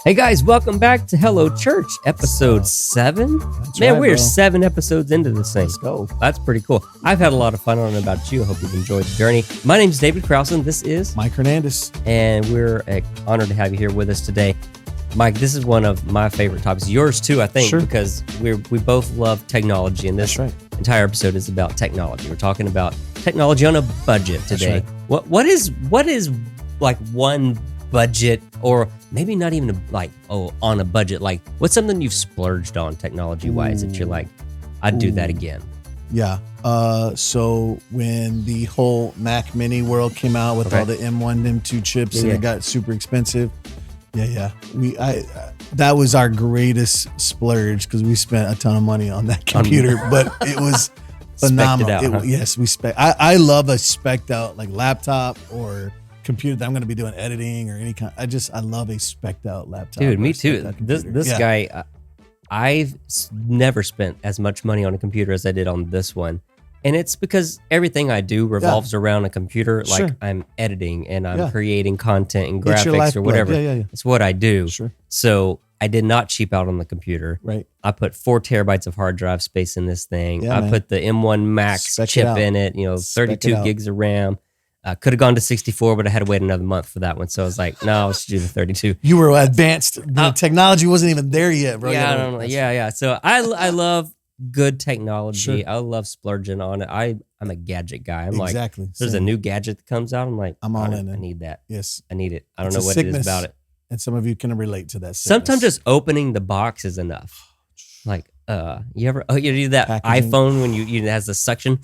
Hey guys, welcome back to Hello Church, episode 7. Man, right, we're bro. 7 episodes into this thing. Let's go. That's pretty cool. I've had a lot of fun on it about you. I hope you've enjoyed the journey. My name is David Krausen. This is Mike Hernandez. and we're honored to have you here with us today. Mike, this is one of my favorite topics. Yours too, I think, Sure. because we both love technology, and this That's entire episode is about technology. We're talking about technology on a budget today. right. What is like one budget, or maybe not even on a budget? Like, what's something you've splurged on technology wise that you're like, I'd do that again? Yeah. So when the whole Mac Mini world came out with all the M1, M2 chips, and it got super expensive. Yeah. That was our greatest splurge because we spent a ton of money on that computer, but it was phenomenal. Spec'd out, huh? Yes, we spec. I love a spec'd out like laptop or computer that I'm going to be doing editing or any kind. I love a spec'd out laptop. Dude, or me a too. spec'd out This computer. guy, I've never spent as much money on a computer as I did on this one. And it's because everything I do revolves around a computer. Like Sure. I'm editing and I'm Yeah. creating content and It's your graphics or lifeblood. whatever. Yeah. It's what I do. Sure. So I did not cheap out on the computer. Right. I put 4 terabytes of hard drive space in this thing. Yeah, I man. put the M1 Max Spec it chip out. in it, Spec 32 it out. gigs of RAM. Could have gone to 64, but I had to wait another month for that one. So I was like, no, let's do the 32. You were advanced. The technology wasn't even there yet, bro. Yeah, You I know, don't know. Yeah. So I love good technology. Sure. I love splurging on it. I'm a gadget guy. I'm like, exactly. there's a Same. new gadget that comes out. I'm like, I'm all in I it. need that. Yes. I need it. I don't It's know a what it is sickness. about it. And some of you can relate to that. Sometimes sickness. just opening the box is enough. Like, you do that Packaging. iPhone when it has the suction?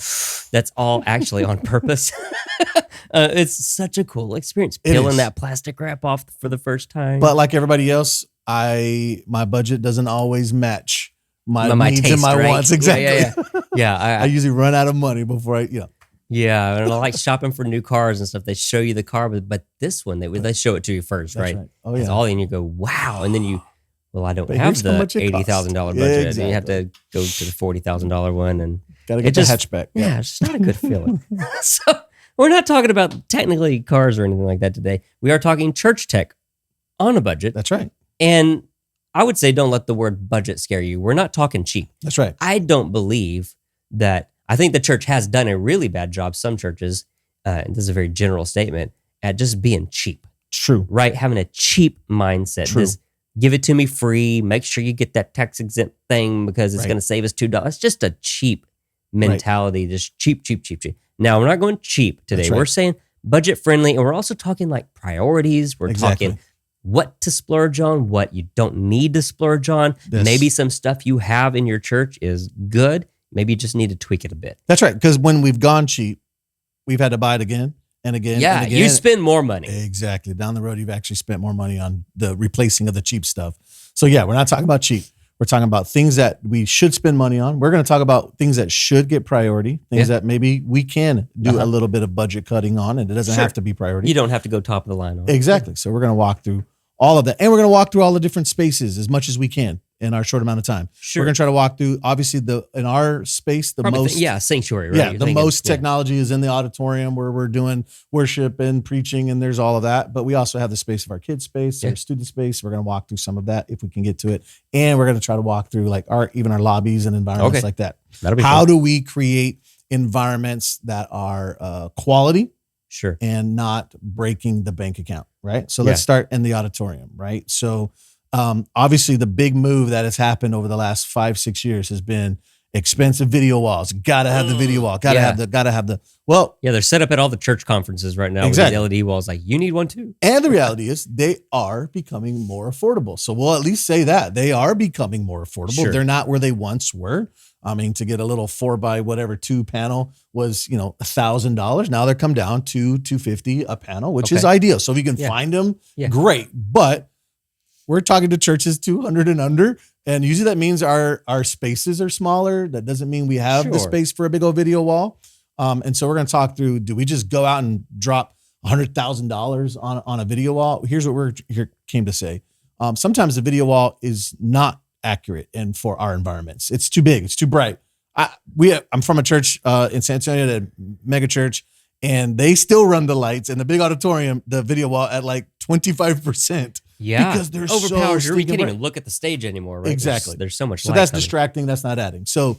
That's all actually on purpose. It's such a cool experience. It Peeling is. that plastic wrap off for the first time. But like everybody else, my budget doesn't always match my needs taste, and my right? wants. Exactly. Yeah. I usually run out of money before I. Yeah, and I like shopping for new cars and stuff. They show you the car, but this one they show it to you first, That's right? right. Oh It's yeah. all in. You go, wow, and then I don't But have here's how the much it costs. $80,000 budget. Yeah, And you have to go to the $40,000 one, and Gotta get it the just- hatchback. yeah, it's just not a good feeling. So we're not talking about technically cars or anything like that today. We are talking church tech on a budget, That's right. and I would say don't let the word budget scare you. We're not talking cheap. That's right. I don't believe that. I think the church has done a really bad job, some churches, and this is a very general statement, at just being cheap, True. right? Having a cheap mindset. True. Just give it to me free. Make sure you get that tax exempt thing because it's Right. going to save us $2. It's just a cheap mentality, just cheap. Now, we're not going cheap today. That's right. We're saying budget friendly, and we're also talking like priorities. We're Exactly. talking what to splurge on, what you don't need to splurge on. Yes. Maybe some stuff you have in your church is good. Maybe you just need to tweak it a bit. That's right. Because when we've gone cheap, we've had to buy it again and again. Yeah, and again. you spend more money. Exactly. Down the road, you've actually spent more money on the replacing of the cheap stuff. So yeah, we're not talking about cheap. We're talking about things that we should spend money on. We're going to talk about things that should get priority, things that maybe we can do a little bit of budget cutting on, and it doesn't Sure. have to be priority. You don't have to go top of the line on it. Exactly. So we're going to walk through all of that, and we're going to walk through all the different spaces as much as we can in our short amount of time. Sure. We're going to try to walk through, obviously, in our space, the Probably most sanctuary, right? Yeah, You're the thinking, most technology is in the auditorium where we're doing worship and preaching, and there's all of that. But we also have the space of our kids' space, Yeah. our student space. We're going to walk through some of that if we can get to it, and we're going to try to walk through like even our lobbies and environments Okay. like that. That'll be How fun. do we create environments that are quality Sure. and not breaking the bank account? Right. So let's start in the auditorium. Right. So obviously, the big move that has happened over the last 5-6 years has been expensive video walls. Got to have the video wall. Got to have the. Well, Yeah, they're set up at all the church conferences right now Exactly. with these LED walls. Like, you need one too. and the reality is they are becoming more affordable. So we'll at least say that they are becoming more affordable. Sure. They're not where they once were. I mean, to get a little 4x2 panel was, $1,000. Now they're come down to $250 a panel, which is Okay. ideal. So if you can Yeah. find them, Yeah. great. But we're talking to churches 200 and under. And usually that means our spaces are smaller. That doesn't mean we have the Sure. space for a big old video wall. And so we're going to talk through, do we just go out and drop $100,000 on a video wall? Here's what we're here came to say. Sometimes the video wall is not accurate and for our environments. It's too big. It's too bright. I'm from a church in San Antonio, the mega church, and they still run the lights and the big auditorium, the video wall at like 25%. Yeah. because they're overpowers so you. You can't bright. even look at the stage anymore, right? Exactly. There's so much So light that's coming. distracting. That's not adding. So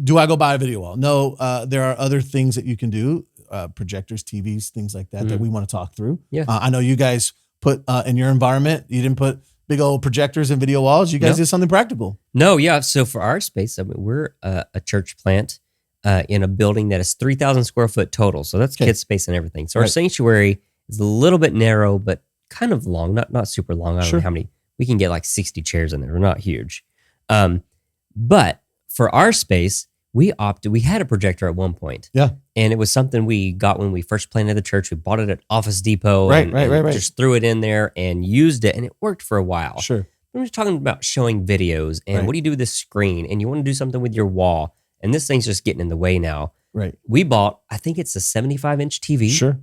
do I go buy a video wall? No, there are other things that you can do, projectors, TVs, things like that, that we want to talk through. Yeah. I know you guys put in your environment, you didn't put big old projectors and video walls. You guys did something practical. No, yeah. So for our space, I mean, we're a church plant in a building that is 3,000 square foot total. So that's kids space and everything. So our sanctuary is a little bit narrow, but kind of long, not super long. I don't know how many. We can get like 60 chairs in there. We're not huge. But for our space, we had a projector at one point. Yeah. And it was something we got when we first planted the church. We bought it at Office Depot. Right. Just threw it in there and used it, and it worked for a while. Sure. We're just talking about showing videos and what do you do with this screen? And you want to do something with your wall. And this thing's just getting in the way now. Right. We bought, I think it's a 75-inch TV. Sure.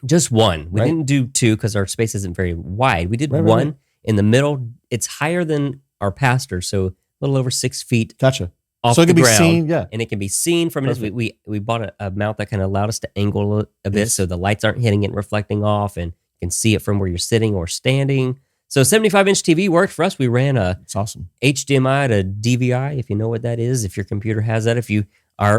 Just one. We didn't do two because our space isn't very wide. We did one in the middle. It's higher than our pastor, so a little over 6 feet. Gotcha. Off So it the can be ground, seen, yeah. and it can be seen from it. We bought a mount that kind of allowed us to angle a bit, so the lights aren't hitting it and reflecting off, and you can see it from where you're sitting or standing. So 75-inch TV worked for us. We ran It's awesome. HDMI to DVI, if you know what that is. If your computer has that,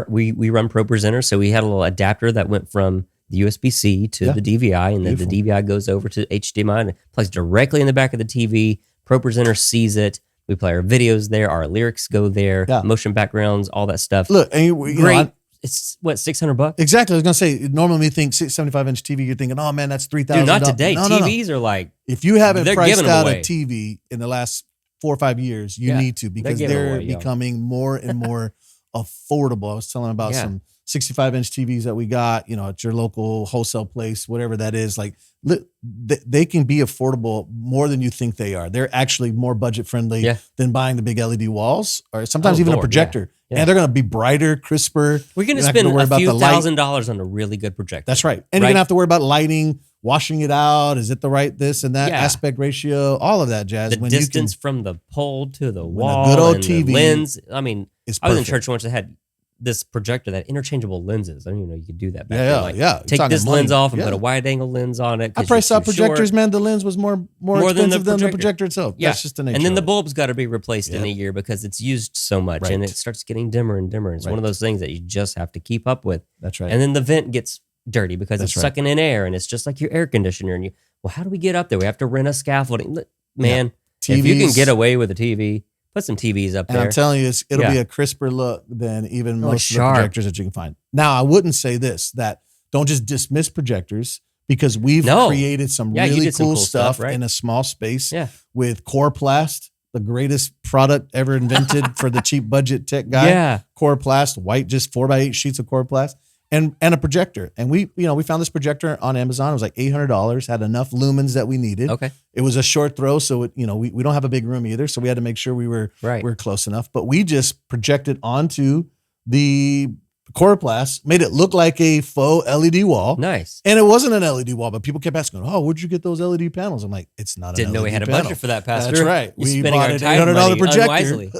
we run ProPresenter, so we had a little adapter that went from the USB-C to the DVI, and then the DVI goes over to HDMI and it plugs directly in the back of the TV. ProPresenter sees it. We play our videos there. Our lyrics go there. Yeah. Motion backgrounds, all that stuff. Look, and you Great. know, It's what, $600? exactly. I was gonna say, normally when you think 75-inch TV, you're thinking, oh man, that's $3,000. Dude, not today. No. TVs are like, If you haven't they're priced giving them out away. a TV in the last 4 or 5 years, you need to, because giving they're away, yo. becoming more and more affordable. I was telling about some 65-inch TVs that we got, at your local wholesale place, whatever that is. Like, they can be affordable more than you think they are. They're actually more budget friendly than buying the big LED walls, or sometimes even a projector. Yeah. And they're going to be brighter, crisper. We're going to spend a few $1,000s on a really good projector. That's right. And you're going to have to worry about lighting, washing it out. Is it the right this and that aspect ratio? All of that jazz. The distance from the pole to the wall, a good old and TV the lens. I mean, I was in perfect. church once that had this projector that had interchangeable lenses. I didn't even know you could do that back then. Yeah. Take this lens off and put a wide angle lens on it. I priced out projectors, man. The lens was more expensive than the projector itself. Yeah. That's just the nature. And then of the it. bulb's got to be replaced in a year because it's used so much and it starts getting dimmer and dimmer. It's one of those things that you just have to keep up with. That's right. And then the vent gets dirty because it's sucking in air, and it's just like your air conditioner. And how do we get up there? We have to rent a scaffolding. Man, if you can get away with a TV, put some TVs up there. And I'm telling you, it'll be a crisper look than even most of the projectors that you can find. Now, I wouldn't say this, that don't just dismiss projectors, because we've created some really cool stuff in a small space with Coroplast, the greatest product ever invented for the cheap budget tech guy. Yeah. Coroplast, white, just 4x8 sheets of Coroplast. And a projector. And we found this projector on Amazon. It was like $800, had enough lumens that we needed. Okay. It was a short throw, so we don't have a big room either, so we had to make sure we were close enough. But we just projected onto the Coroplast, made it look like a faux LED wall. Nice. And it wasn't an LED wall, but people kept asking, "Oh, where'd you get those LED panels?" I'm like, "It's not an LED Didn't know we had a panel. budget for that, Pastor. That's right. You're We bought an $800 projector, unwisely.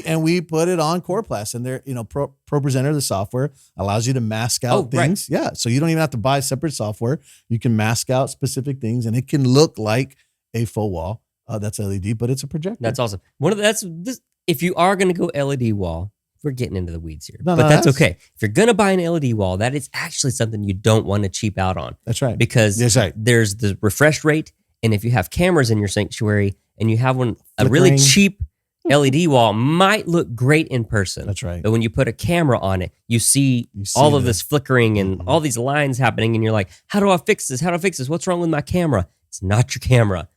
and we put it on Coroplast, and there, ProPresenter, the software, allows you to mask out things. Right. Yeah, so you don't even have to buy separate software. You can mask out specific things, and it can look like a faux wall that's LED, but it's a projector. That's awesome. If you are going to go LED wall, we're getting into the weeds here, but that's okay. If you're going to buy an LED wall, that is actually something you don't want to cheap out on. That's right. Because there's the refresh rate, and if you have cameras in your sanctuary and you have a really cheap LED wall, might look great in person. That's right. But when you put a camera on it, you see all of this flickering and all these lines happening, and you're like, how do I fix this? How do I fix this? What's wrong with my camera? It's not your camera.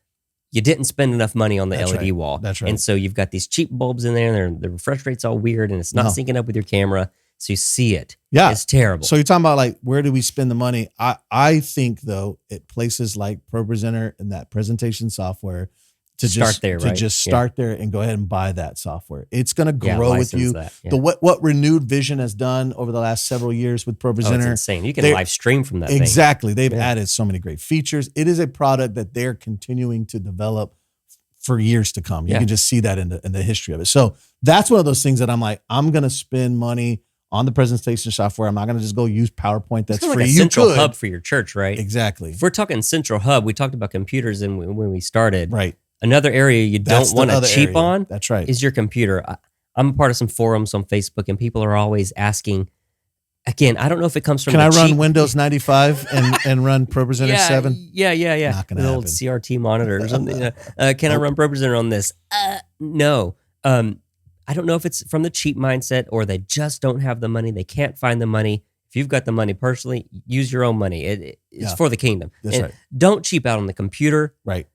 You didn't spend enough money on the LED wall. That's right. And so you've got these cheap bulbs in there, and the refresh rate's all weird, and it's not syncing up with your camera. So you see it. Yeah. It's terrible. So you're talking about, like, where do we spend the money? I think, though, at places like ProPresenter and that presentation software, to start there and go ahead and buy that software. It's going to grow with you. What Renewed Vision has done over the last several years with ProPresenter. It's insane. You can live stream from that thing. Exactly. They've added so many great features. It is a product that they're continuing to develop for years to come. You can just see that in the history of it. So that's one of those things that I'm like, I'm going to spend money on the presentation software. I'm not going to just go use PowerPoint. That's it's free. like a central hub for your church, right? Exactly. If we're talking central hub, we talked about computers and when we started. Right. Another area you don't want to cheap on That's right. is your computer. I'm a part of some forums on Facebook, and people are always asking, again, I don't know if it comes from Can I run Windows 95 and run ProPresenter 7? Yeah. Not going to happen. Old CRT monitor or something. Can I run ProPresenter on this? No. I don't know if it's from the cheap mindset or they just don't have the money. They can't find the money. If you've got the money personally, use your own money. It's for the kingdom. That's right. Don't cheap out on the computer. Right.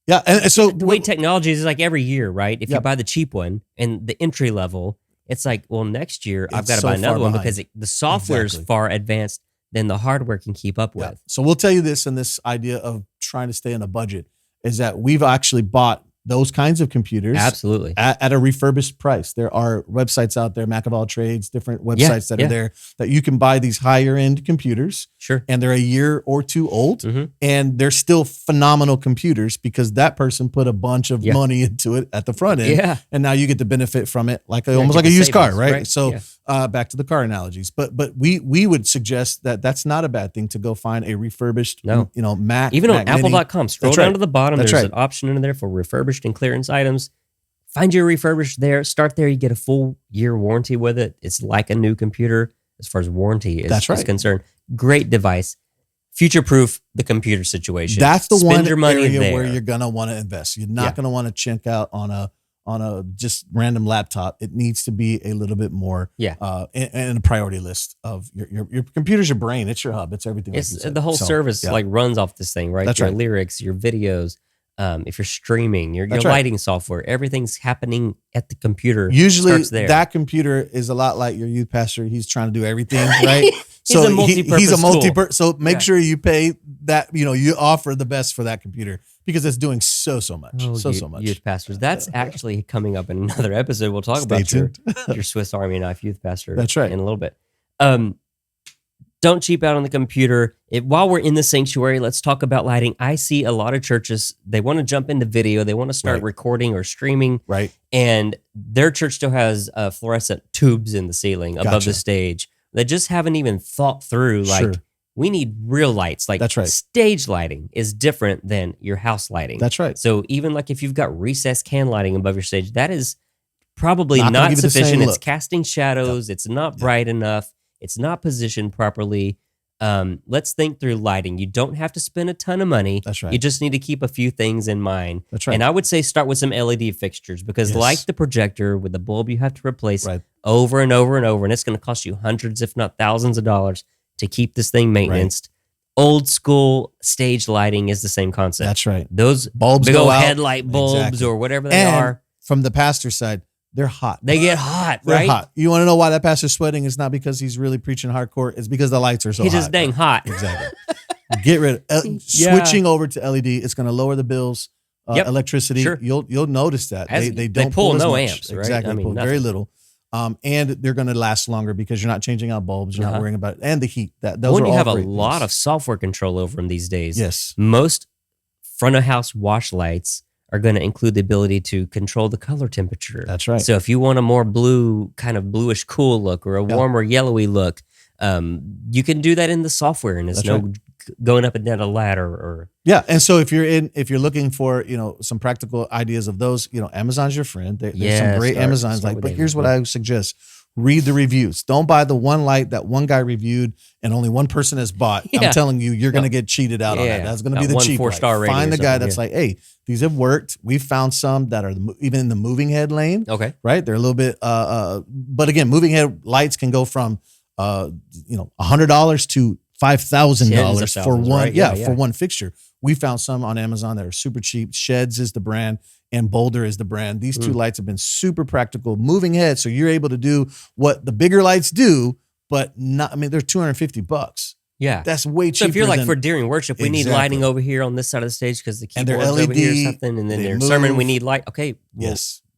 Yeah. And so the way technology is like every year, right? If you buy the cheap one and the entry level, it's like, well, next year I've got to buy another one because the software is far advanced than the hardware can keep up with. So we'll tell you this, and this idea of trying to stay in a budget is that we've actually bought those kinds of computers absolutely at a refurbished price. There are websites out there, Mac of all trades, different websites that are there that you can buy these higher end computers. Sure. And they're a year or two old and they're still phenomenal computers because that person put a bunch of money into it at the front end. Yeah. And now you get to benefit from it like almost like a used car, right? So Yeah. Back to the car analogies, but we would suggest that that's not a bad thing to go find a refurbished, Mac. Even Mac on Mini. Apple.com, scroll down to the bottom. There's an option in there for refurbished and clearance items. Find your refurbished there. Start there. You get a full year warranty with it. It's like a new computer as far as warranty is concerned. Great device. Future-proof the computer situation. That's the Spend one your money area there. where you're gonna want to invest. You're not gonna want to chink out on a just random laptop. It needs to be a little bit more in a priority list of your computer's your brain. It's your hub. It's everything. It's the whole service like runs off this thing, right? That's your right. lyrics, your videos, if you're streaming, your lighting software, everything's happening at the computer. Usually there. that computer is a lot like your youth pastor. He's trying to do everything, right? He's a multi-purpose he's a multi-purpose. tool. So make sure you pay that, you offer the best for that computer because it's doing so much. So much. Youth pastors. That's actually coming up in another episode. We'll talk Stay about tuned. your Swiss Army knife youth pastor. That's right. In a little bit. Don't cheap out on the computer. While we're in the sanctuary, let's talk about lighting. I see a lot of churches, they want to jump into video. They want to start recording or streaming. Right. And their church still has fluorescent tubes in the ceiling above the stage. They just haven't even thought through, we need real lights. Like, that's right. Stage lighting is different than your house lighting. That's right. So even like if you've got recessed can lighting above your stage, that is probably not sufficient. It's casting shadows. It's not bright enough. It's not positioned properly. Let's think through lighting. You don't have to spend a ton of money. That's right. You just need to keep a few things in mind. That's right. And I would say start with some LED fixtures because like the projector with the bulb you have to replace over and over and over, and it's going to cost you hundreds, if not thousands of dollars to keep this thing maintained. Old school stage lighting is the same concept. That's right. Those bulbs big go old out. headlight bulbs or whatever they are. From the pastor's side, they're hot. They get hot, They're right? hot. You want to know why that pastor's sweating? It's not because he's really preaching hardcore. It's because the lights are so hot. He's just dang hot. Exactly. Get rid of switching over to LED. It's going to lower the bills. Electricity. Sure. You'll notice that they don't pull as no much. amps, right? Exactly. They pull very little. And they're going to last longer because you're not changing out bulbs. You're not worrying about it. And the heat. Those are you all have a great lot things. of software control over them these days. Yes. Most front of house wash lights are going to include the ability to control the color temperature. That's right. So if you want a more blue, kind of bluish cool look or a warmer yellowy look, you can do that in the software, and it's going up and down a ladder or And so if you're looking for some practical ideas of those, Amazon's your friend. There's some great Amazons but here's what I would suggest. Read the reviews. Don't buy the one light that one guy reviewed and only one person has bought. I'm telling you, you're going to get cheated out on that. That's going to be the cheap 4-star light. rating. Find the guy that's like, hey, these have worked. We've found some that are even in the moving head lane. Okay. Right? They're a little bit, but again, moving head lights can go from, $100 to $5,000 for one. Right? For one fixture. We found some on Amazon that are super cheap. Sheds is the brand and Boulder is the brand. These two lights have been super practical, moving head. So you're able to do what the bigger lights do, but not, they're $250. Yeah. That's way cheaper. So if you're like for during worship, we need lighting over here on this side of the stage because the keyboard's over here or something. And then their sermon, we need light. Okay.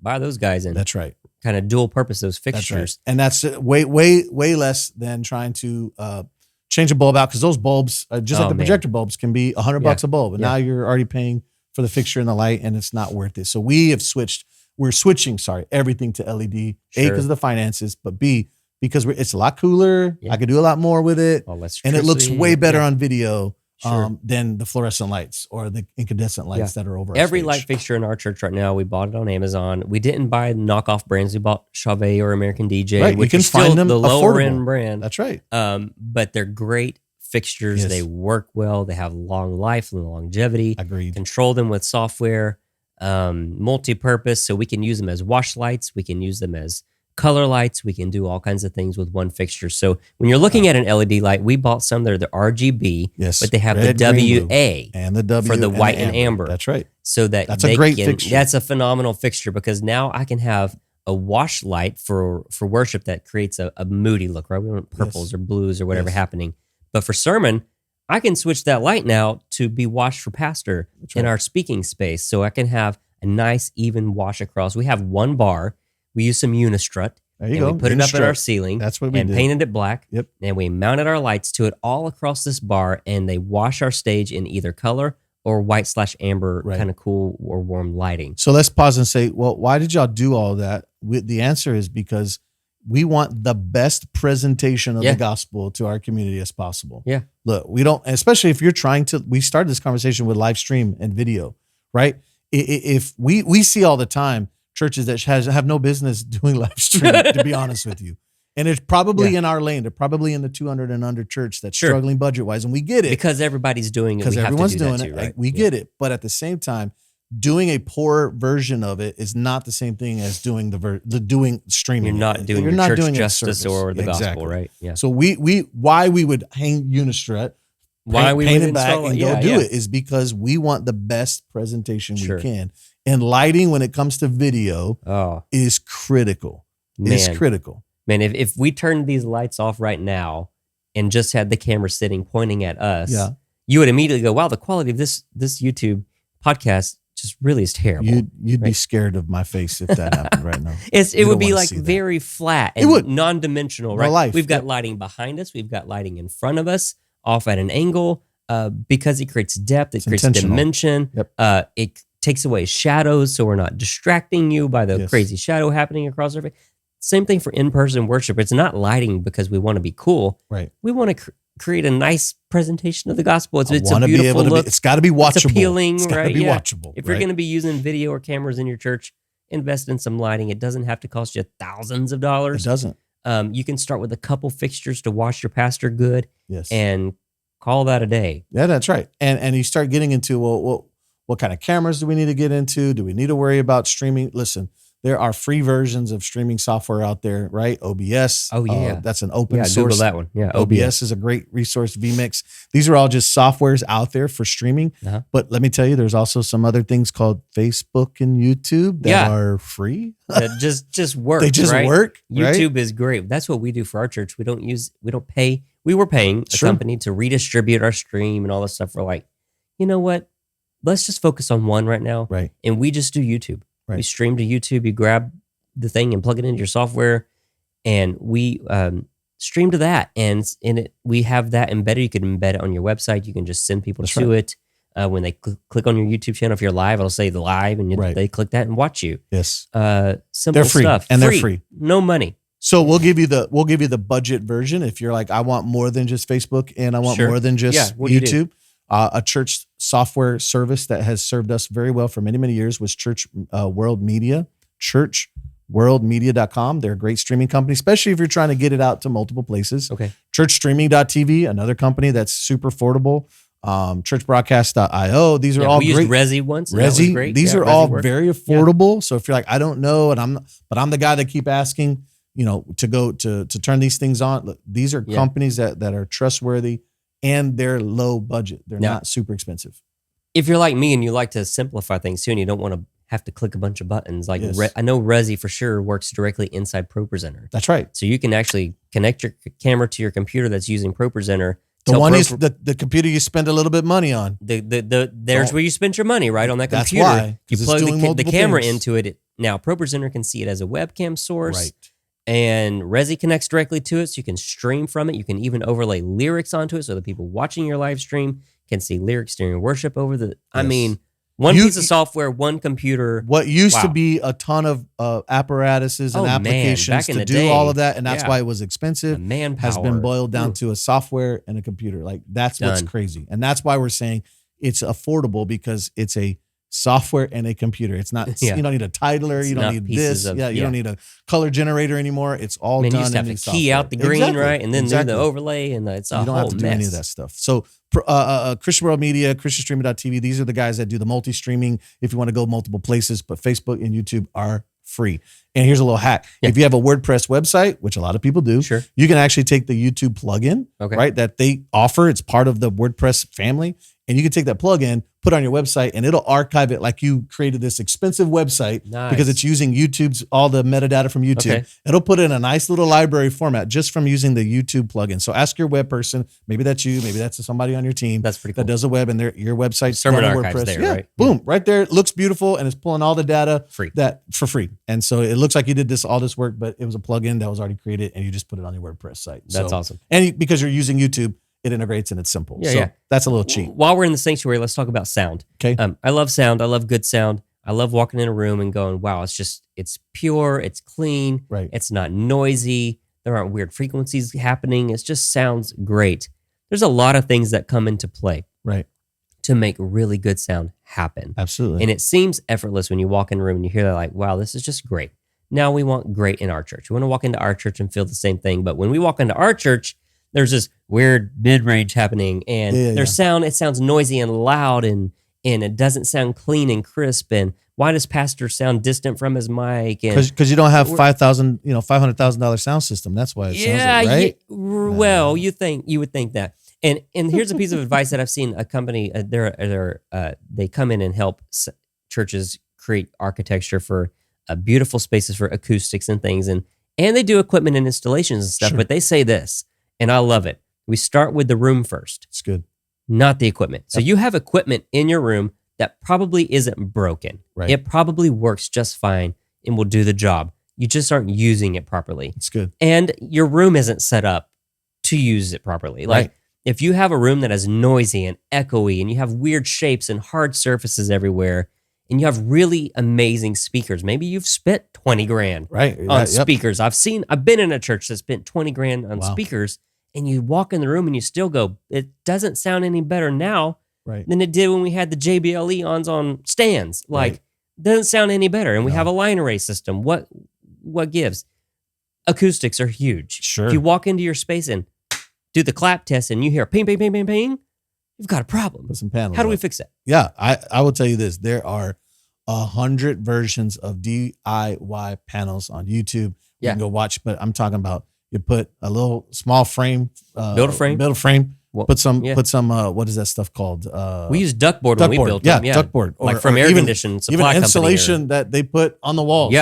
Buy those guys in. That's right. Kind of dual purpose, those fixtures. That's right. And that's way less than trying to change a bulb out because those bulbs, just like the projector bulbs, can be $100 a bulb. And now you're already paying for the fixture and the light, and it's not worth it. So we're switching everything to LED. A, because of the finances, but B, because it's a lot cooler. Yeah. I could do a lot more with it. All less And it looks electricity. way better Yeah. on video Sure. than the fluorescent lights or the incandescent lights that are over our Every stage. light fixture in our church right now, we bought it on Amazon. We didn't buy knockoff brands. We bought Chauvet or American DJ, Right, you which can is still find them the lower affordable. end brand. That's right. But they're great fixtures. Yes. They work well. They have long life and longevity. Agreed. Control them with software, multi-purpose. So we can use them as wash lights. We can use them as color lights. We can do all kinds of things with one fixture. So when you're looking at an LED light, we bought some that are the RGB, Yes, but they have red, the green, WA and the W for the white and amber. That's right. So that That's a great can, fixture. That's a phenomenal fixture because now I can have a wash light for worship that creates a moody look, right? We want purples or blues or whatever happening. But for sermon, I can switch that light now to be washed for pastor in our speaking space. So I can have a nice, even wash across. We have one bar. We use some Unistrut. There you and go. we put it up in our ceiling. That's what we and did. painted it black. Yep. And we mounted our lights to it all across this bar, and they wash our stage in either color or white/amber, kind of cool or warm lighting. So let's pause and say, well, why did y'all do all that? The answer is because we want the best presentation of the gospel to our community as possible. Yeah. Look, we don't, especially if you're trying to, we started this conversation with live stream and video, right? If we see all the time churches that have no business doing live stream, to be honest with you. And it's probably in our lane. They're probably in the 200 and under church that's struggling budget-wise. And we get it. Because everybody's doing it. Because everyone's doing that it. too, right? We get it. But at the same time, doing a poor version of it is not the same thing as doing doing streaming. You're not doing your church justice or the gospel, right? Yeah. So why we would hang Unistrut, why we paint would it back install and it, go do it is because we want the best presentation we can. And lighting when it comes to video is critical. It is critical. Man, if we turned these lights off right now and just had the camera sitting pointing at us, you would immediately go, wow, the quality of this YouTube podcast just really is terrible. You'd be scared of my face if that happened right now. It would be like very flat and non-dimensional, right? Life. We've got lighting behind us. We've got lighting in front of us, off at an angle, because it creates depth. It creates dimension. It takes away shadows, so we're not distracting you by the crazy shadow happening across our face. Same thing for in-person worship. It's not lighting because we want to be cool. Right. We want to create a nice presentation of the gospel. It's a beautiful look. It's got to be watchable. It's appealing, it's right? Be watchable. If you're going to be using video or cameras in your church, invest in some lighting. It doesn't have to cost you thousands of dollars. It doesn't. You can start with a couple fixtures to wash your pastor good. Yes. And call that a day. Yeah, that's right. And you start getting into, what kind of cameras do we need to get into? Do we need to worry about streaming? Listen, there are free versions of streaming software out there, right? OBS. Oh, yeah. That's an open source. Google that one. Yeah, OBS is a great resource. vMix. These are all just softwares out there for streaming. But let me tell you, there's also some other things called Facebook and YouTube that are free. That just work. They just work. YouTube is great. That's what we do for our church. We don't pay. We were paying a company to redistribute our stream and all this stuff. We're like, you know what? Let's just focus on one right now. Right. And we just do YouTube. Right. We stream to YouTube. You grab the thing and plug it into your software, and we stream to that. And in it, we have that embedded. You can embed it on your website. You can just send people to it. When they click on your YouTube channel, if you're live, it'll say the live, and they click that and watch you. Yes. Simple free, stuff. and they're free. No money. So we'll give you the budget version if you're like, I want more than just Facebook and I want more than just YouTube. A church software service that has served us very well for many, many years was Church World Media, churchworldmedia.com. They're a great streaming company, especially if you're trying to get it out to multiple places. Okay. Churchstreaming.tv, another company that's super affordable. Churchbroadcast.io. These are all we great. We used Resi once. Resi, great. These are Resi all very affordable. So if you're like, I don't know, but I'm the guy that keep asking, to go to turn these things on. Look, these are companies that are trustworthy. And they're low budget. They're not super expensive. If you're like me and you like to simplify things too, and you don't want to have to click a bunch of buttons, like I know Resi for sure works directly inside ProPresenter. That's right. So you can actually connect your camera to your computer that's using ProPresenter. The one the computer you spend a little bit of money on. There's where you spend your money, right? On that computer. That's why. You plug the camera into it. Now ProPresenter can see it as a webcam source. Right. And Resi connects directly to it, so you can stream from it. You can even overlay lyrics onto it, so the people watching your live stream can see lyrics during worship over the. I mean, One piece of software, one computer. What used to be a ton of apparatuses and applications to do all of that, and that's why it was expensive, has been boiled down to a software and a computer. Like that's what's crazy. And that's why we're saying it's affordable, because it's a software and a computer. It's not, you don't need a titler, you don't need this. You don't need a color generator anymore. It's all done. You just have to key out the green, right? And then do the overlay, and it's a whole mess. You don't have to do any of that stuff. So Christian World Media, ChristianStreaming.tv, these are the guys that do the multi-streaming if you want to go multiple places, but Facebook and YouTube are free. And here's a little hack. If you have a WordPress website, which a lot of people do, you can actually take the YouTube plugin, right, that they offer. It's part of the WordPress family. And you can take that plugin, put it on your website, and it'll archive it like you created this expensive website because it's using YouTube's, all the metadata from YouTube. It'll put it in a nice little library format just from using the YouTube plugin. So ask your web person, maybe that's you, maybe that's somebody on your team that's pretty cool. that does a web, and your website's server archives there, right? Boom, right there. It looks beautiful, and it's pulling all the data for free. And so it looks like you did all this work, but it was a plugin that was already created, and you just put it on your WordPress site. That's awesome. And because you're using YouTube, it integrates and it's simple. That's a little cheap. While we're in the sanctuary, let's talk about sound. Okay. I love sound. I love good sound. I love walking in a room and going, wow, it's pure, it's clean, it's not noisy. There aren't weird frequencies happening. It just sounds great. There's a lot of things that come into play to make really good sound happen. Absolutely. And it seems effortless when you walk in a room and you hear that, like, wow, this is just great. Now we want great in our church. We want to walk into our church and feel the same thing. But when we walk into our church, there's this weird mid-range happening, and there's sound. It sounds noisy and loud, and it doesn't sound clean and crisp. And why does pastor sound distant from his mic? Because you don't have $500,000 sound system. That's why it sounds like, right? Well, you would think that. And here's a piece of advice that I've seen a company. They come in and help churches create architecture for beautiful spaces for acoustics and things, and they do equipment and installations and stuff. But they say this. And I love it. We start with the room first. It's good. Not the equipment. So you have equipment in your room that probably isn't broken. Right. It probably works just fine and will do the job. You just aren't using it properly. It's good. And your room isn't set up to use it properly. Like if you have a room that is noisy and echoey and you have weird shapes and hard surfaces everywhere, and you have really amazing speakers. Maybe you've spent 20 grand on speakers. I've been in a church that spent 20 grand on speakers, and you walk in the room and you still go, it doesn't sound any better now than it did when we had the JBL Eons on stands. Like, doesn't sound any better. And we have a line array system. What gives? Acoustics are huge. Sure. If you walk into your space and do the clap test and you hear ping, ping, ping, ping, ping, you've got a problem. Put some panels. How do we fix that? Yeah, I will tell you this. There are 100 versions of DIY panels on YouTube. You can go watch, but I'm talking about you put a little small frame, build a frame. Put some, what is that stuff called? We use ductboard when we built them. Yeah, ductboard. Like from air conditioned supply even insulation that they put on the walls.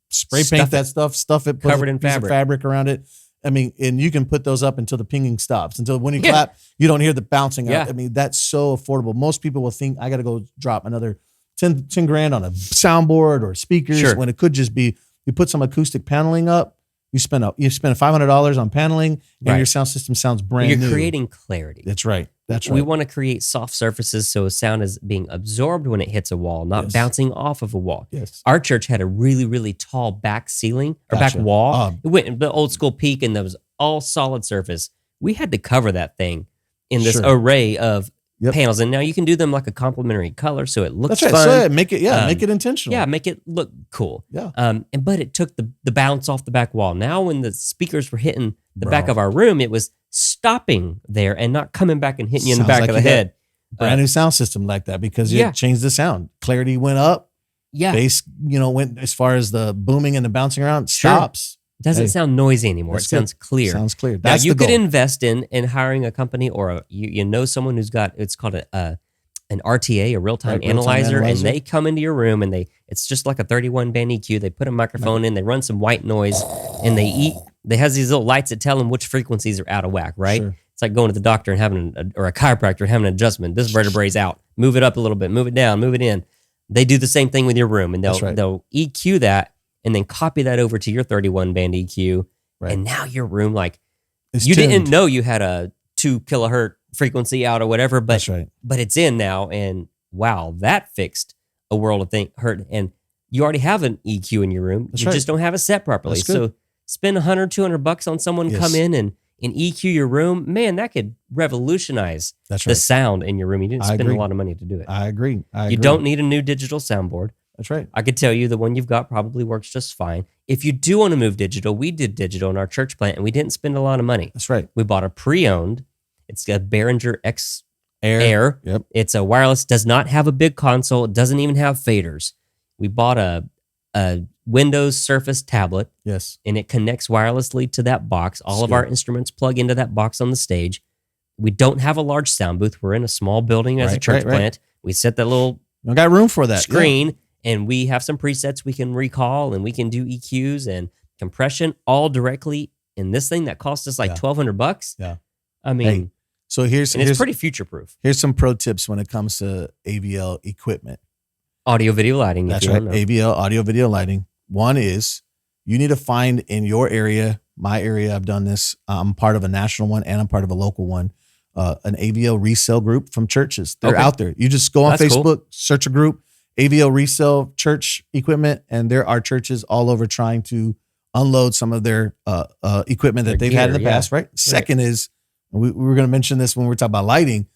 Spray paint that stuff it, covered in piece of fabric around it. I mean, and you can put those up until the pinging stops. Until when you clap, you don't hear the bouncing out. I mean, that's so affordable. Most people will think I got to go drop another 10 grand on a soundboard or speakers when it could just be you put some acoustic paneling up. You spend $500 on paneling, and your sound system sounds brand new. You're creating clarity. That's right. We want to create soft surfaces so sound is being absorbed when it hits a wall, not bouncing off of a wall. Yes. Our church had a really, really tall back ceiling or back wall. It went the old school peak, and there was all solid surface. We had to cover that thing in this array of panels, and now you can do them like a complementary color, so it looks fun. So make it intentional. Yeah, make it look cool. Yeah. But it took the bounce off the back wall. Now, when the speakers were hitting the back of our room, it was stopping there and not coming back and hitting you in the back of the head. Brand new sound system like that because you changed the sound. Clarity went up. Yeah. Bass, went as far as the booming and the bouncing around stops. It doesn't sound noisy anymore. It sounds clear. Sounds clear. That's you could invest in hiring a company or you know someone who's got, it's called an RTA, a real-time analyzer, and they come into your room and it's just like a 31 band EQ. They put a microphone in, they run some white noise, and they has these little lights that tell them which frequencies are out of whack, right? Sure. It's like going to the doctor and having or a chiropractor having an adjustment. This vertebrae's out. Move it up a little bit, move it down, move it in. They do the same thing with your room, and they'll EQ that and then copy that over to your 31 band EQ. Right. And now your room, you didn't know you had a 2 kilohertz frequency out or whatever, but it's in now, and wow, that fixed a world of hurt. And you already have an EQ in your room. That's you right. just don't have it set properly. That's good. So spend $100, $200 on someone come in and EQ your room. Man, that could revolutionize the sound in your room. You didn't spend a lot of money to do it. I agree. You don't need a new digital soundboard. That's right. I could tell you the one you've got probably works just fine. If you do want to move digital, we did digital in our church plant and we didn't spend a lot of money. That's right. We bought a pre-owned. It's a Behringer X Air. Yep. It's a wireless, does not have a big console. It doesn't even have faders. We bought a Windows Surface tablet. Yes. And it connects wirelessly to that box. All of our instruments plug into that box on the stage. We don't have a large sound booth. We're in a small building as a church plant. We set that little we got room for that screen, and we have some presets we can recall, and we can do EQs and compression all directly in this thing that cost us like $1,200. Yeah. I mean, so it's pretty future proof. Here's some pro tips when it comes to AVL equipment. Audio video lighting. That's right. AVL, audio video lighting. One is you need to find in your area, my area, I've done this. I'm part of a national one and I'm part of a local one, an AVL resale group from churches. They're out there. You just go on Facebook, search a group, AVL resale church equipment, and there are churches all over trying to unload some of their equipment that they've had in the past, right? Second is, we were going to mention this when we were talking about lighting.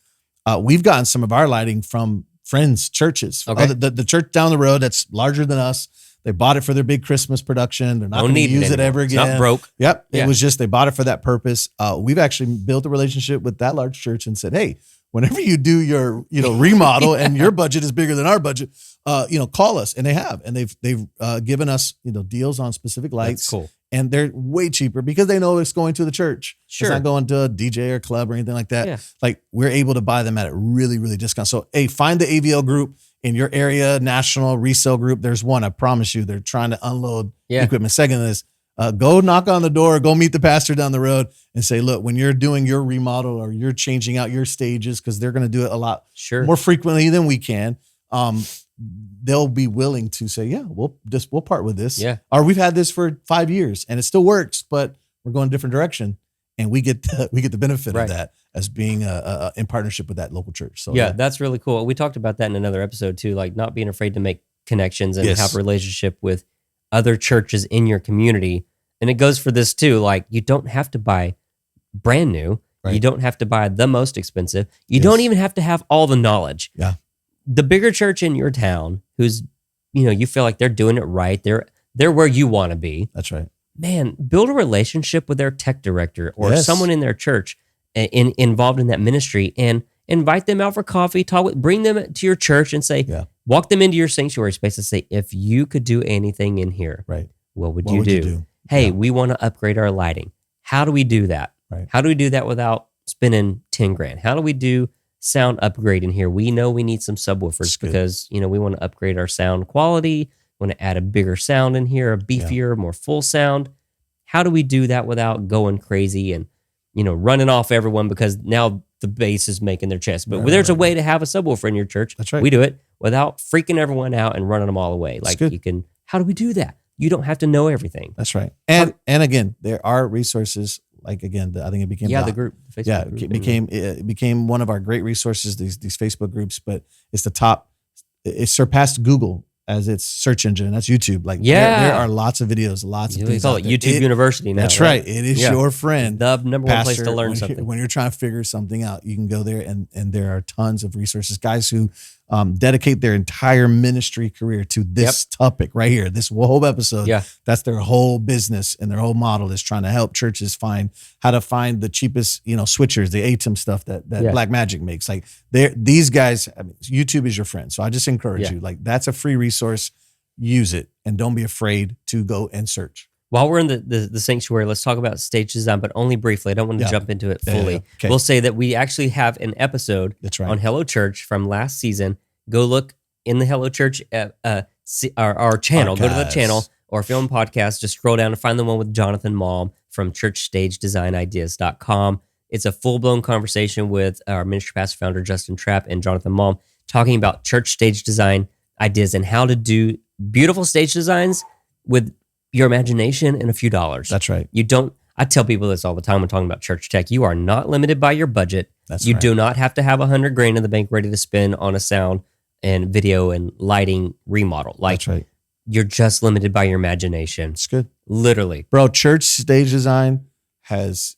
We've gotten some of our lighting from friends' churches. Okay. The church down the road that's larger than us, they bought it for their big Christmas production. They're not going to use it ever again. It's not broke. Yep. It was just, they bought it for that purpose. We've actually built a relationship with that large church and said, hey, whenever you do your, remodel and your budget is bigger than our budget, call us. And they have, and they've given us, deals on specific lights. That's cool. And they're way cheaper because they know it's going to the church. Sure. It's not going to a DJ or club or anything like that. Yeah. Like, we're able to buy them at a really, really discount. So, hey, find the AVL group in your area, national resale group. There's one, I promise you, they're trying to unload equipment. Second is, go knock on the door, go meet the pastor down the road and say, look, when you're doing your remodel or you're changing out your stages, because they're going to do it a lot more frequently than we can, they'll be willing to say, yeah, we'll part with this. Yeah. Or we've had this for 5 years and it still works, but we're going a different direction. And we get the benefit of that as being in partnership with that local church. So that's really cool. We talked about that in another episode too, like not being afraid to make connections and have a relationship with other churches in your community. And it goes for this too. Like, you don't have to buy brand new. Right. You don't have to buy the most expensive. You don't even have to have all the knowledge. Yeah. The bigger church in your town, who's, you feel like they're doing it right. They're where you want to be. That's right. Man, build a relationship with their tech director or someone in their church involved in that ministry, and invite them out for coffee, bring them to your church and say, walk them into your sanctuary space and say, if you could do anything in here, what would you do? Hey, we want to upgrade our lighting. How do we do that? Right. How do we do that without spending 10 grand? How do we do sound upgrade in here? We know we need some subwoofers because, we want to upgrade our sound quality. Want to add a bigger sound in here, a beefier, more full sound. How do we do that without going crazy and, running off everyone because now the bass is making their chest? But there's a way to have a subwoofer in your church. That's right. We do it without freaking everyone out and running them all away. Like, you can, how do we do that? You don't have to know everything. That's right. And again, there are resources. Like, again, I think it became the group. The Facebook group. It became one of our great resources. These Facebook groups, but it's the top. It surpassed Google as its search engine. That's YouTube. Like, there are lots of videos, lots of things. We call it YouTube University now. That's right. It is your friend. The number one place to learn something. When you're trying to figure something out, you can go there, and there are tons of resources. Guys who dedicate their entire ministry career to this topic right here, this whole episode. Yeah. That's their whole business, and their whole model is trying to help churches find how to find the cheapest, switchers, the ATEM stuff that Black Magic makes. Like, these guys, YouTube is your friend. So I just encourage you, like, that's a free resource. Use it, and don't be afraid to go and search. While we're in the sanctuary, let's talk about stage design, but only briefly. I don't want to jump into it fully. Okay. We'll say that we actually have an episode on Hello Church from last season. Go look in the Hello Church our channel. Podcast. Go to the channel, or if you're on podcast, just scroll down and find the one with Jonathan Malm from churchstagedesignIdeas.com. It's a full-blown conversation with our ministry pastor founder, Justin Trapp, and Jonathan Malm, talking about church stage design ideas and how to do beautiful stage designs with your imagination and a few dollars. That's right. I tell people this all the time when talking about church tech. You are not limited by your budget. You do not have to have $100,000 in the bank ready to spend on a sound and video and lighting remodel. Like, That's right. you're just limited by your imagination. It's good. Literally. Bro, church stage design has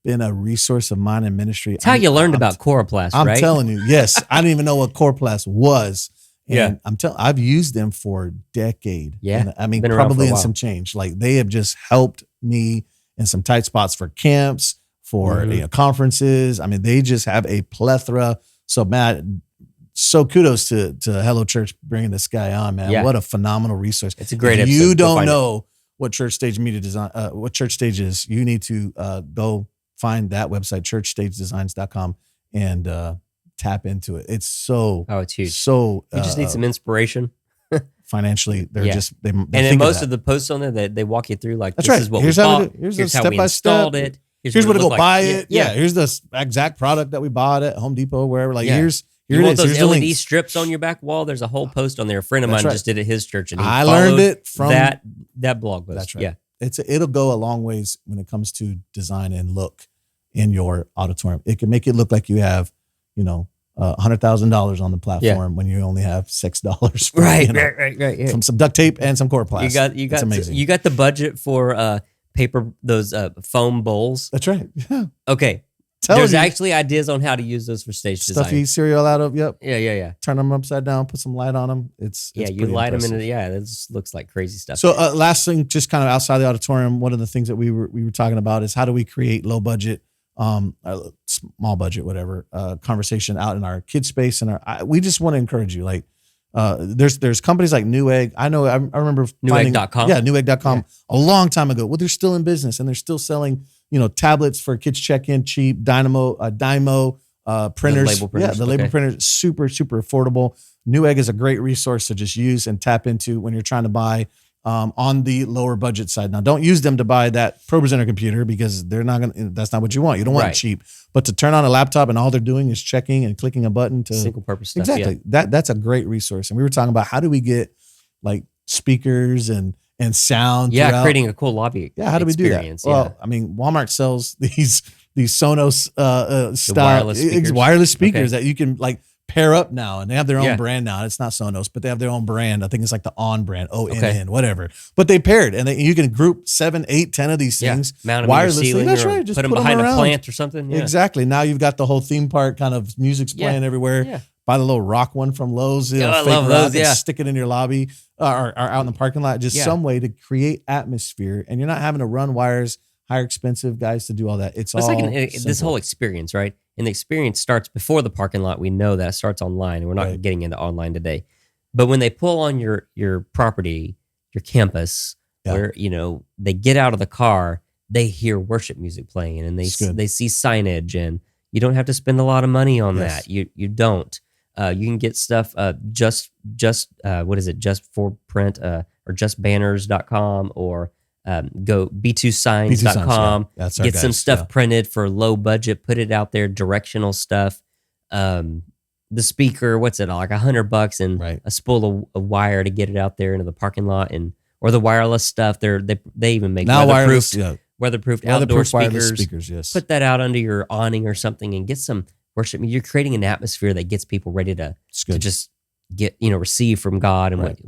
been a resource of mine in ministry. It's how you learned about Coroplast, I'm right? telling you, yes. I didn't even know what Coroplast was. And Yeah. I've used them for a decade. Yeah. And I mean, Been around probably for a in while. some change. Like, they have just helped me in some tight spots for camps, for conferences. I mean, they just have a plethora. So, Matt, so kudos to Hello Church bringing this guy on, man. Yeah. What a phenomenal resource. It's a great If episode. you Go don't find know what church stage media design, what church stage is, you need to go find that website, churchstagedesigns.com, and tap into it. It's so, it's huge. So You just need some inspiration. financially, they're just, they And then most of the posts on there, they walk you through, like, That's this right. is what Here's we how bought. Here's Here's the how we installed step-by-step. it. Here's where to go looked buy like. it. Yeah. Here's the exact product that we bought at Home Depot, wherever. Like, here You it want is. those Here's the LED links. strips on your back wall? There's a whole post on there. A friend of That's mine right. just did it at his church, and he I learned followed it from that blog post. That's right. Yeah. It'll go a long ways when it comes to design and look in your auditorium. It can make it look like you have, $100,000 on the platform when you only have $6. Right. Yeah. From some duct tape and some Coroplast. You That's got amazing. you got the budget for paper, those foam bowls. That's right. Yeah. Okay. There's actually ideas on how to use those for stage Stuff design. you eat cereal out of. Yep. Yeah. Turn them upside down. Put some light on them. It's You pretty light impressive. them in it. This looks like crazy stuff. So last thing, just kind of outside the auditorium, one of the things that we were talking about is how do we create low budget, small budget, whatever, conversation out in our kids space. And we just want to encourage you. Like, there's companies like Newegg. I know, I remember Newegg.com. Yeah, Newegg.com a long time ago. Well, they're still in business and they're still selling, tablets for kids check-in, cheap, Dymo printers. label printers, Yeah, the label okay. printers, super, super affordable. Newegg is a great resource to just use and tap into when you're trying to buy on the lower budget side. Now, don't use them to buy that ProPresenter computer because that's not what you want. You don't want it cheap. But to turn on a laptop and all they're doing is checking and clicking a button to Single purpose stuff. exactly. Yeah. That's a great resource. And we were talking about how do we get like speakers and sound. Yeah, throughout. creating a cool lobby. Yeah, how do we do that? experience, Well, I mean, Walmart sells these Sonos style wireless speakers. speakers Okay. that you can like pair up now, and they have their own Yeah. brand now. It's not Sonos, but they have their own brand. I think it's like the On brand, ONN, Okay. whatever. But they paired, and you can group 7, 8, 10 of these things. Mount them in your wirelessly. ceiling. That's or right. Just put them put 'em behind a around. plant or something. Yeah. Exactly. Now you've got the whole theme park kind of music's playing everywhere. Yeah. Buy the little rock one from Lowe's. Yeah, I fake love rock, those, and yeah. stick it in your lobby or out in the parking lot. Just some way to create atmosphere, and you're not having to run wires, hire expensive guys to do all that. It's It's all like this simple. whole experience, right? And the experience starts before the parking lot. We know that it starts online, and we're not Right. getting into online today. But when they pull on your property, your campus, where they get out of the car, they hear worship music playing, and they see signage, and you don't have to spend a lot of money on Yes. that. You don't. You can get stuff just what is it? Just for print or justbanners.com or go b2signs.com. That's our Get some guys, stuff printed for low budget, put it out there, directional stuff. The speaker, what's it, like $100 and Right. a spool of wire to get it out there into the parking lot, or the wireless stuff. They even make Now weatherproofed, wireless, weatherproofed outdoor weatherproof wireless speakers. speakers. Yes. Put that out under your awning or something and get some worship. You're creating an atmosphere that gets people ready to It's good. just get receive from God and Right.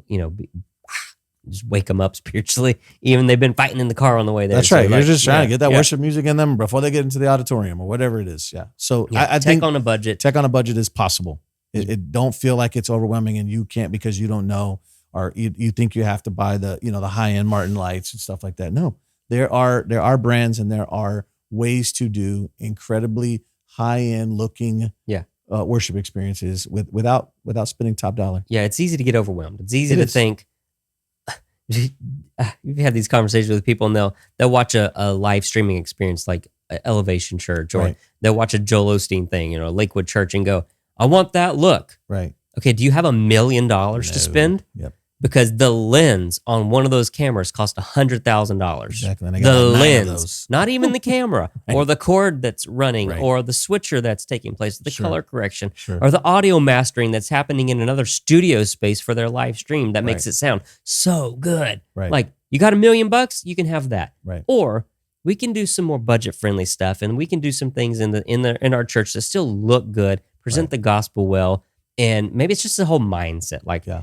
just wake them up spiritually. Even they've been fighting in the car on the way there. That's So, right. You're like, just trying to get that yeah. worship music in them before they get into the auditorium or whatever it is. Yeah. So Yeah, I think on a budget. tech on a budget is possible. It don't feel like it's overwhelming and you can't because you don't know or you think you have to buy the the high end Martin lights and stuff like that. No, there are brands and there are ways to do incredibly high end looking worship experiences without spending top dollar. Yeah, it's easy to get overwhelmed. It's easy It to is. think. You've had these conversations with people, and they'll watch a live streaming experience like Elevation Church, or Right. they'll watch a Joel Osteen thing, Lakewood Church, and go, "I want that look." Right. Okay, do you have $1 million to spend? Yep. Because the lens on one of those cameras cost $100,000. Exactly. And I The got like 9 of lens, those. not even the camera, or the cord that's running, Right. or the switcher that's taking place, the Sure. color correction, Sure. or the audio mastering that's happening in another studio space for their live stream that makes Right. it sound so good. Right. Like, you got $1 million, you can have that. Right. Or we can do some more budget friendly stuff, and we can do some things in our church that still look good, present Right. the gospel well, And maybe it's just the whole mindset. Like, Yeah.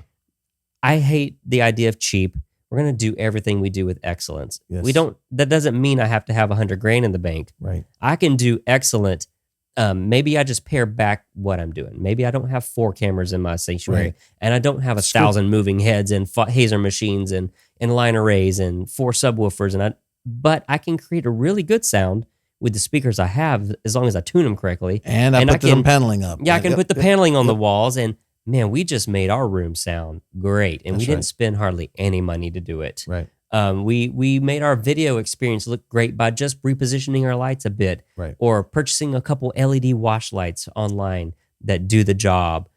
I hate the idea of cheap. We're going to do everything we do with excellence. Yes. That doesn't mean I have to have $100,000 in the bank. Right. I can do excellent. Maybe I just pare back what I'm doing. Maybe I don't have 4 cameras in my sanctuary, Right. and I don't have 1,000 moving heads and hazer machines and line arrays and 4 subwoofers. But I can create a really good sound with the speakers I have, as long as I tune them correctly. And I put some paneling up. Yeah, I can put the paneling on the walls, and man, we just made our room sound great, and we didn't spend hardly any money to do it. Right. We made our video experience look great by just repositioning our lights a bit, Right. or purchasing a couple LED wash lights online that do the job.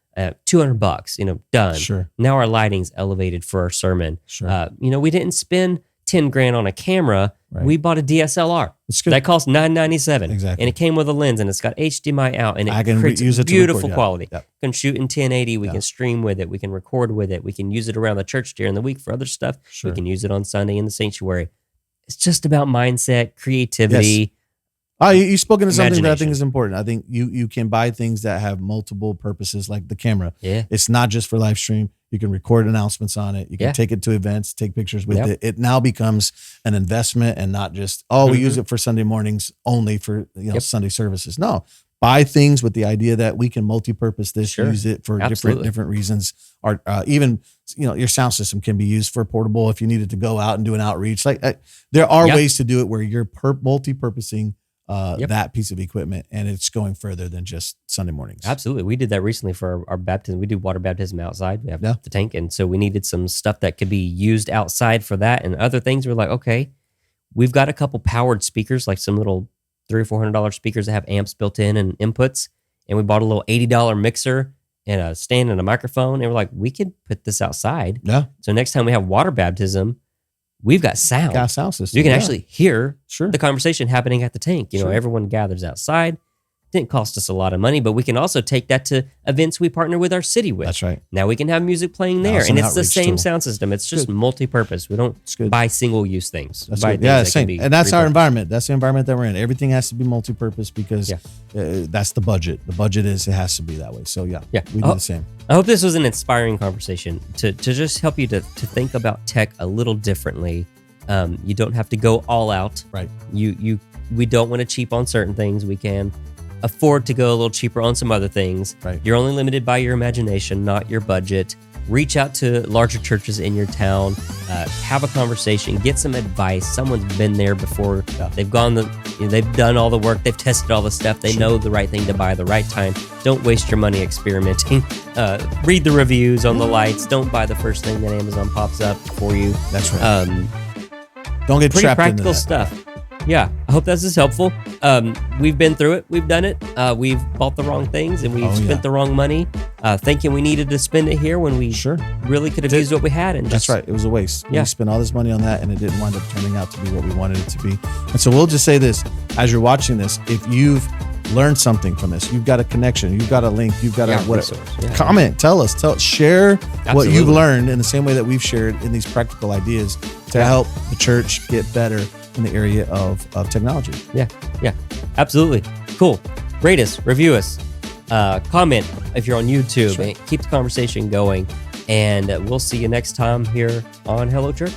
$200, done. Sure. Now our lighting's elevated for our sermon. Sure. We didn't spend $10,000 on a camera. Right. We bought a DSLR. It's good. That cost $997. Exactly. And it came with a lens, and it's got HDMI out, and I it can creates use it to beautiful record, quality. Yeah. We can shoot in 1080. We Yeah. can stream with it. We can record with it. We can use it around the church during the week for other stuff. Sure. We can use it on Sunday in the sanctuary. It's just about mindset, creativity. Yes. You've spoken to something that I think Imagination. is important. I think you can buy things that have multiple purposes, like the camera. Yeah. It's not just for live stream. You can record announcements on it. You can Yeah. take it to events, take pictures with Yep. it. It now becomes an investment and not just, we use it for Sunday mornings only for Yep. Sunday services. No, buy things with the idea that we can multi-purpose this, Sure. use it for Absolutely. different reasons. Or even your sound system can be used for portable if you needed to go out and do an outreach. There are Yep. ways to do it where you're multi-purposing Yep. that piece of equipment, and it's going further than just Sunday mornings. Absolutely. We did that recently for our baptism. We do water baptism outside. We have Yeah. the tank. And so we needed some stuff that could be used outside for that and other things. We're like, okay, we've got a couple powered speakers, like some little $300 or $400 speakers that have amps built in and inputs. And we bought a little $80 mixer and a stand and a microphone. And we're like, we could put this outside. Yeah, So next time we have water baptism, we've got sound. got a sound system. You can Yeah. actually hear Sure. the conversation happening at the tank. Sure. Everyone gathers outside. Didn't cost us a lot of money, but we can also take that to events we partner with our city with. That's right. Now we can have music playing Now there, it's and an it's the outreach same tool. sound system. It's just Good. multi-purpose. We don't It's good. buy single-use things. That's We buy good. things Yeah, that can same. be And that's our repurposed. environment. That's the environment that we're in. Everything has to be multi-purpose because that's the budget. The budget it has to be that way. So yeah, Yeah. we do Oh. the same. I hope this was an inspiring conversation to just help you to think about tech a little differently. You don't have to go all out. Right. We don't want to cheap on certain things. We can afford to go a little cheaper on some other things. Right. You're only limited by your imagination, not your budget. Reach out to larger churches in your town. Have a conversation. Get some advice. Someone's been there before. Yeah. They've done all the work. They've tested all the stuff. They know the right thing to buy, the right time. Don't waste your money experimenting. Read the reviews on the lights. Don't buy the first thing that Amazon pops up for you. That's right. Don't get Pretty trapped into practical that. stuff. Yeah, I hope this is helpful. We've been through it. We've done it. We've bought the wrong things and we've spent the wrong money, thinking we needed to spend it here when we really could have used what we had. And That's right. It was a waste. Yeah. We spent all this money on that, and it didn't wind up turning out to be what we wanted it to be. And so we'll just say this: as you're watching this, if you've learned something from this, you've got a connection, you've got a link, you've got a whatever. resource. Yeah. Comment, share what Absolutely. you've learned in the same way that we've shared in these practical ideas to help the church get better in the area of technology. Yeah, absolutely. Cool. Rate us, review us, comment if you're on YouTube. Sure. And keep the conversation going. And we'll see you next time here on Hello Church.